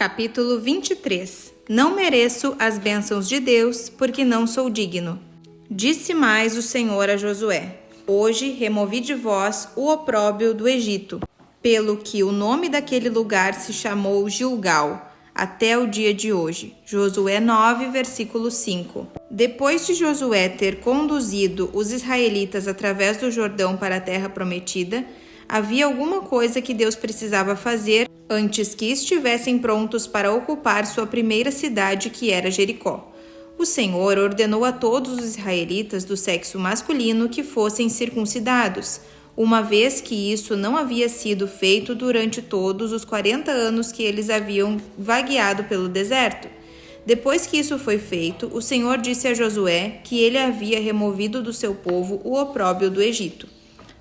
Capítulo 23. Não mereço as bênçãos de Deus, porque não sou digno. Disse mais o Senhor a Josué: Hoje removi de vós o opróbrio do Egito, pelo que o nome daquele lugar se chamou Gilgal, até o dia de hoje. Josué 9, versículo 5. Depois de Josué ter conduzido os israelitas através do Jordão para a terra prometida, havia alguma coisa que Deus precisava fazer antes que estivessem prontos para ocupar sua primeira cidade, que era Jericó. O Senhor ordenou a todos os israelitas do sexo masculino que fossem circuncidados, uma vez que isso não havia sido feito durante todos os 40 anos que eles haviam vagueado pelo deserto. Depois que isso foi feito, o Senhor disse a Josué que ele havia removido do seu povo o opróbrio do Egito.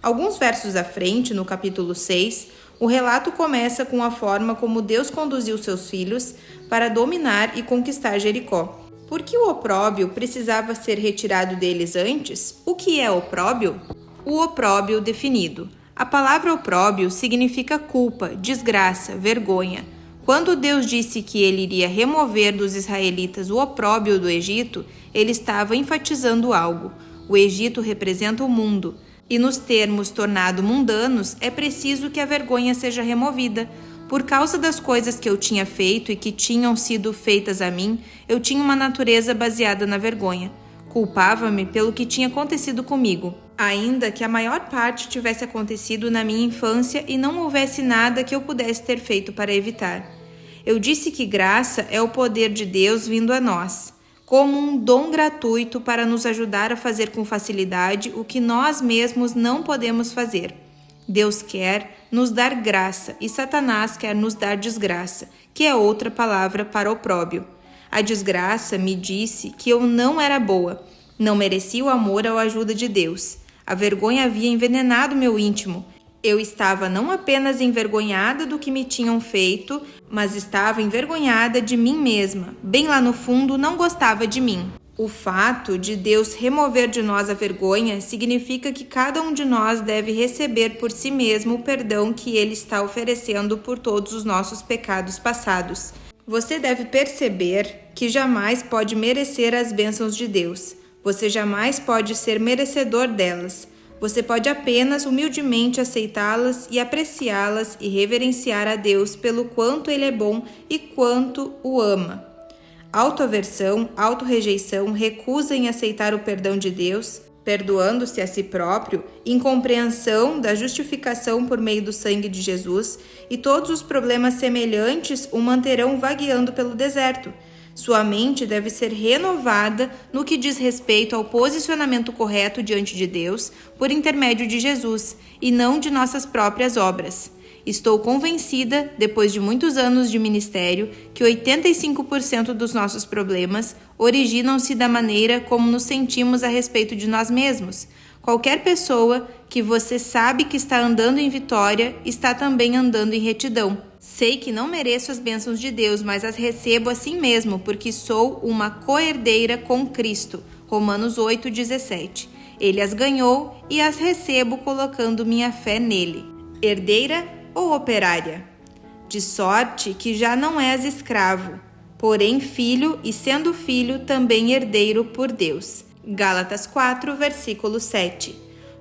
Alguns versos à frente, no capítulo 6, o relato começa com a forma como Deus conduziu seus filhos para dominar e conquistar Jericó. Por que o opróbrio precisava ser retirado deles antes? O que é opróbrio? O opróbrio definido. A palavra opróbrio significa culpa, desgraça, vergonha. Quando Deus disse que ele iria remover dos israelitas o opróbrio do Egito, ele estava enfatizando algo. O Egito representa o mundo. E nos termos tornados mundanos, é preciso que a vergonha seja removida. Por causa das coisas que eu tinha feito e que tinham sido feitas a mim, eu tinha uma natureza baseada na vergonha. Culpava-me pelo que tinha acontecido comigo, ainda que a maior parte tivesse acontecido na minha infância e não houvesse nada que eu pudesse ter feito para evitar. Eu disse que graça é o poder de Deus vindo a nós, como um dom gratuito para nos ajudar a fazer com facilidade o que nós mesmos não podemos fazer. Deus quer nos dar graça e Satanás quer nos dar desgraça, que é outra palavra para opróbrio. A desgraça me disse que eu não era boa, não merecia o amor ou a ajuda de Deus. A vergonha havia envenenado meu íntimo. Eu estava não apenas envergonhada do que me tinham feito, mas estava envergonhada de mim mesma. Bem lá no fundo, não gostava de mim. O fato de Deus remover de nós a vergonha significa que cada um de nós deve receber por si mesmo o perdão que Ele está oferecendo por todos os nossos pecados passados. Você deve perceber que jamais pode merecer as bênçãos de Deus. Você jamais pode ser merecedor delas. Você pode apenas humildemente aceitá-las e apreciá-las e reverenciar a Deus pelo quanto Ele é bom e quanto o ama. Autoaversão, autorrejeição, recusa em aceitar o perdão de Deus, perdoando-se a si próprio, incompreensão da justificação por meio do sangue de Jesus e todos os problemas semelhantes o manterão vagueando pelo deserto. Sua mente deve ser renovada no que diz respeito ao posicionamento correto diante de Deus por intermédio de Jesus e não de nossas próprias obras. Estou convencida, depois de muitos anos de ministério, que 85% dos nossos problemas originam-se da maneira como nos sentimos a respeito de nós mesmos. Qualquer pessoa que você sabe que está andando em vitória, está também andando em retidão. Sei que não mereço as bênçãos de Deus, mas as recebo assim mesmo, porque sou uma co-herdeira com Cristo. Romanos 8,17. Ele as ganhou e as recebo colocando minha fé nele. Herdeira ou operária? De sorte que já não és escravo, porém filho, e sendo filho, também herdeiro por Deus. Gálatas 4, versículo 7.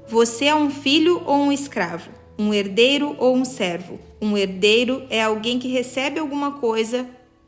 Você é um filho ou um escravo? Um herdeiro ou um servo? Um herdeiro é alguém que recebe alguma coisa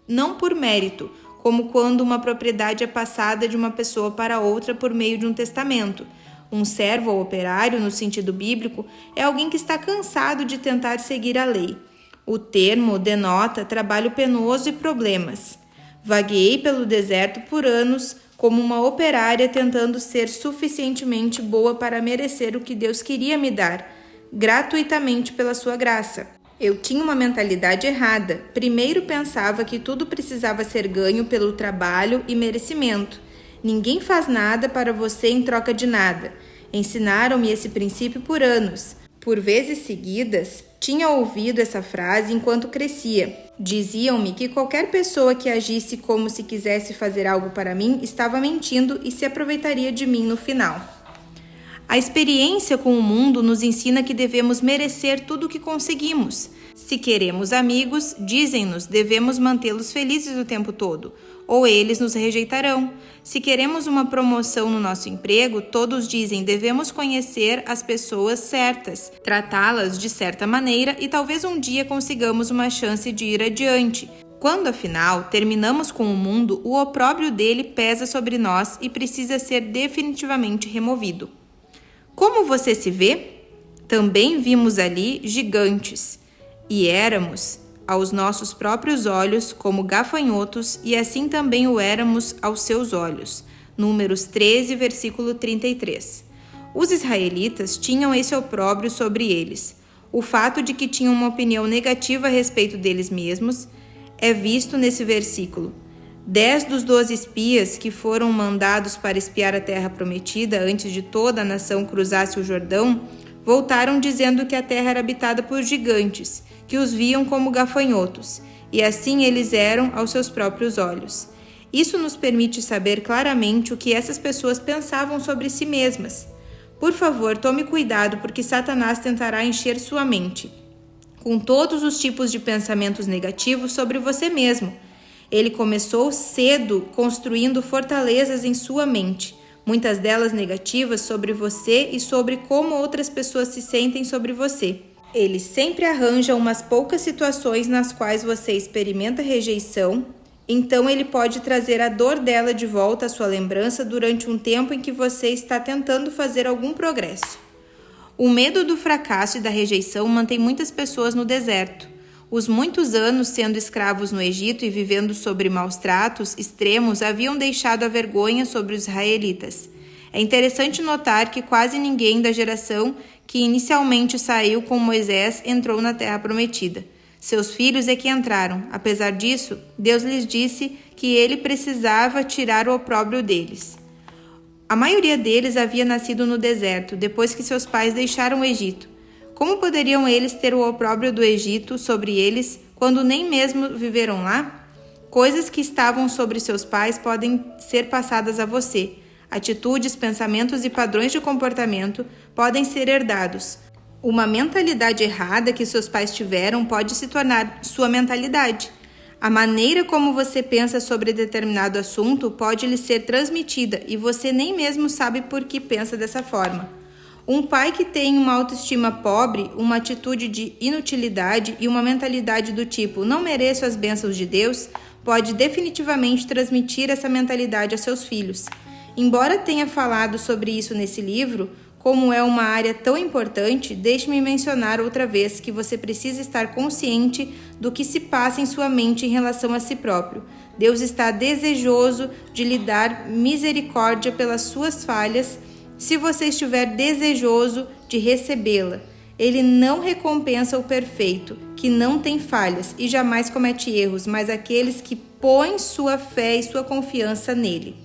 não por mérito, como quando uma propriedade é passada de uma pessoa para outra por meio de um testamento. Um servo ou operário, no sentido bíblico, é alguém que está cansado de tentar seguir a lei. O termo denota trabalho penoso e problemas. Vagueei pelo deserto por anos como uma operária tentando ser suficientemente boa para merecer o que Deus queria me dar, gratuitamente pela sua graça. Eu tinha uma mentalidade errada. Primeiro pensava que tudo precisava ser ganho pelo trabalho e merecimento. Ninguém faz nada para você em troca de nada. Ensinaram-me esse princípio por anos. Por vezes seguidas, tinha ouvido essa frase enquanto crescia. Diziam-me que qualquer pessoa que agisse como se quisesse fazer algo para mim estava mentindo e se aproveitaria de mim no final. A experiência com o mundo nos ensina que devemos merecer tudo o que conseguimos. Se queremos amigos, dizem-nos, devemos mantê-los felizes o tempo todo, ou eles nos rejeitarão. Se queremos uma promoção no nosso emprego, todos dizem, devemos conhecer as pessoas certas, tratá-las de certa maneira e talvez um dia consigamos uma chance de ir adiante. Quando, afinal, terminamos com o mundo, o opróbrio dele pesa sobre nós e precisa ser definitivamente removido. Como você se vê? Também vimos ali gigantes, e éramos, aos nossos próprios olhos, como gafanhotos, e assim também o éramos aos seus olhos. Números 13, versículo 33. Os israelitas tinham esse opróbrio sobre eles. O fato de que tinham uma opinião negativa a respeito deles mesmos é visto nesse versículo. 10 dos 12 espias que foram mandados para espiar a terra prometida antes de toda a nação cruzasse o Jordão, voltaram dizendo que a terra era habitada por gigantes, que os viam como gafanhotos, e assim eles eram aos seus próprios olhos. Isso nos permite saber claramente o que essas pessoas pensavam sobre si mesmas. Por favor, tome cuidado, porque Satanás tentará encher sua mente com todos os tipos de pensamentos negativos sobre você mesmo. Ele começou cedo construindo fortalezas em sua mente, muitas delas negativas sobre você e sobre como outras pessoas se sentem sobre você. Ele sempre arranja umas poucas situações nas quais você experimenta rejeição, então ele pode trazer a dor dela de volta à sua lembrança durante um tempo em que você está tentando fazer algum progresso. O medo do fracasso e da rejeição mantém muitas pessoas no deserto. Os muitos anos sendo escravos no Egito e vivendo sob maus tratos extremos haviam deixado a vergonha sobre os israelitas. É interessante notar que quase ninguém da geração que inicialmente saiu com Moisés entrou na terra prometida. Seus filhos é que entraram. Apesar disso, Deus lhes disse que ele precisava tirar o opróbrio deles. A maioria deles havia nascido no deserto, depois que seus pais deixaram o Egito. Como poderiam eles ter o opróbrio do Egito sobre eles, quando nem mesmo viveram lá? Coisas que estavam sobre seus pais podem ser passadas a você. Atitudes, pensamentos e padrões de comportamento podem ser herdados. Uma mentalidade errada que seus pais tiveram pode se tornar sua mentalidade. A maneira como você pensa sobre determinado assunto pode lhe ser transmitida e você nem mesmo sabe por que pensa dessa forma. Um pai que tem uma autoestima pobre, uma atitude de inutilidade e uma mentalidade do tipo não mereço as bênçãos de Deus, pode definitivamente transmitir essa mentalidade a seus filhos. Embora tenha falado sobre isso nesse livro, como é uma área tão importante, deixe-me mencionar outra vez que você precisa estar consciente do que se passa em sua mente em relação a si próprio. Deus está desejoso de lhe dar misericórdia pelas suas falhas, se você estiver desejoso de recebê-la. Ele não recompensa o perfeito, que não tem falhas e jamais comete erros, mas aqueles que põem sua fé e sua confiança nele.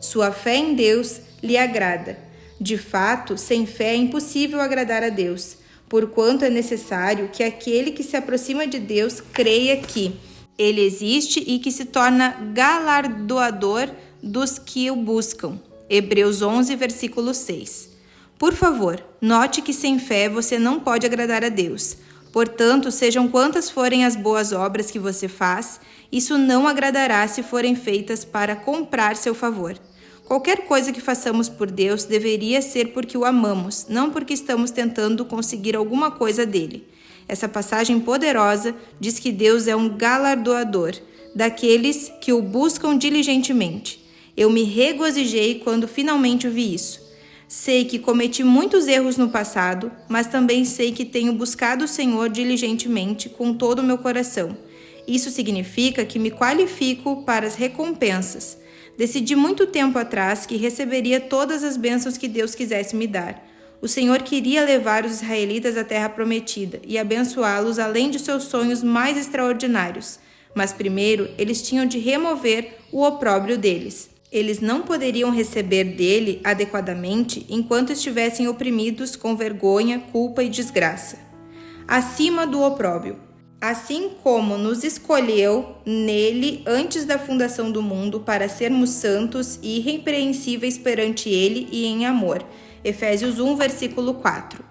Sua fé em Deus lhe agrada. De fato, sem fé é impossível agradar a Deus, porquanto é necessário que aquele que se aproxima de Deus creia que ele existe e que se torna galardoador dos que o buscam. Hebreus 11, versículo 6. Por favor, note que sem fé você não pode agradar a Deus. Portanto, sejam quantas forem as boas obras que você faz, isso não agradará se forem feitas para comprar seu favor. Qualquer coisa que façamos por Deus deveria ser porque o amamos, não porque estamos tentando conseguir alguma coisa dele. Essa passagem poderosa diz que Deus é um galardoador daqueles que o buscam diligentemente. Eu me regozijei quando finalmente vi isso. Sei que cometi muitos erros no passado, mas também sei que tenho buscado o Senhor diligentemente com todo o meu coração. Isso significa que me qualifico para as recompensas. Decidi muito tempo atrás que receberia todas as bênçãos que Deus quisesse me dar. O Senhor queria levar os israelitas à terra prometida e abençoá-los além de seus sonhos mais extraordinários. Mas primeiro, eles tinham de remover o opróbrio deles. Eles não poderiam receber dele adequadamente enquanto estivessem oprimidos com vergonha, culpa e desgraça. Acima do opróbrio. Assim como nos escolheu nele antes da fundação do mundo para sermos santos e irrepreensíveis perante ele e em amor. Efésios 1, versículo 4.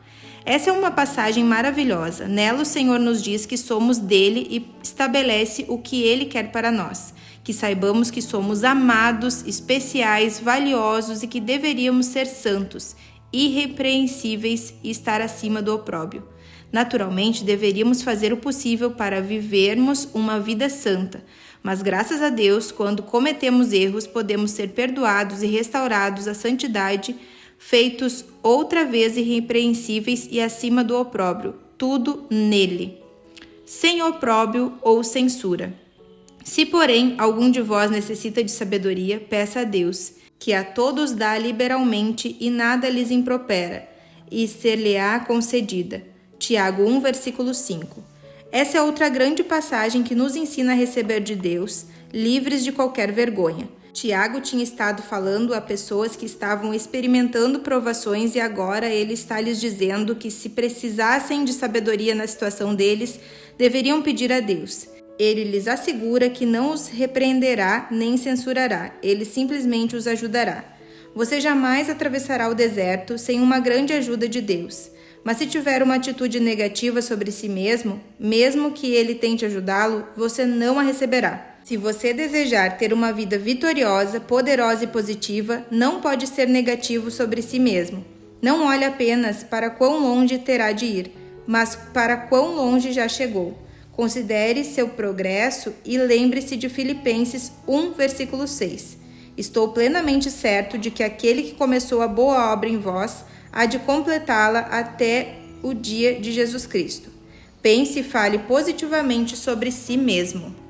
Essa é uma passagem maravilhosa. Nela o Senhor nos diz que somos dele e estabelece o que ele quer para nós. Que saibamos que somos amados, especiais, valiosos e que deveríamos ser santos, irrepreensíveis e estar acima do opróbrio. Naturalmente, deveríamos fazer o possível para vivermos uma vida santa, mas graças a Deus, quando cometemos erros, podemos ser perdoados e restaurados à santidade, feitos outra vez irrepreensíveis e acima do opróbrio, tudo nele, sem opróbrio ou censura. Se, porém, algum de vós necessita de sabedoria, peça a Deus, que a todos dá liberalmente e nada lhes impropera, e ser-lhe-á concedida. Tiago 1, versículo 5. Essa é outra grande passagem que nos ensina a receber de Deus, livres de qualquer vergonha. Tiago tinha estado falando a pessoas que estavam experimentando provações e agora ele está lhes dizendo que se precisassem de sabedoria na situação deles, deveriam pedir a Deus. Ele lhes assegura que não os repreenderá nem censurará, ele simplesmente os ajudará. Você jamais atravessará o deserto sem uma grande ajuda de Deus. Mas se tiver uma atitude negativa sobre si mesmo, mesmo que ele tente ajudá-lo, você não a receberá. Se você desejar ter uma vida vitoriosa, poderosa e positiva, não pode ser negativo sobre si mesmo. Não olhe apenas para quão longe terá de ir, mas para quão longe já chegou. Considere seu progresso e lembre-se de Filipenses 1, versículo 6. Estou plenamente certo de que aquele que começou a boa obra em vós há de completá-la até o dia de Jesus Cristo. Pense e fale positivamente sobre si mesmo.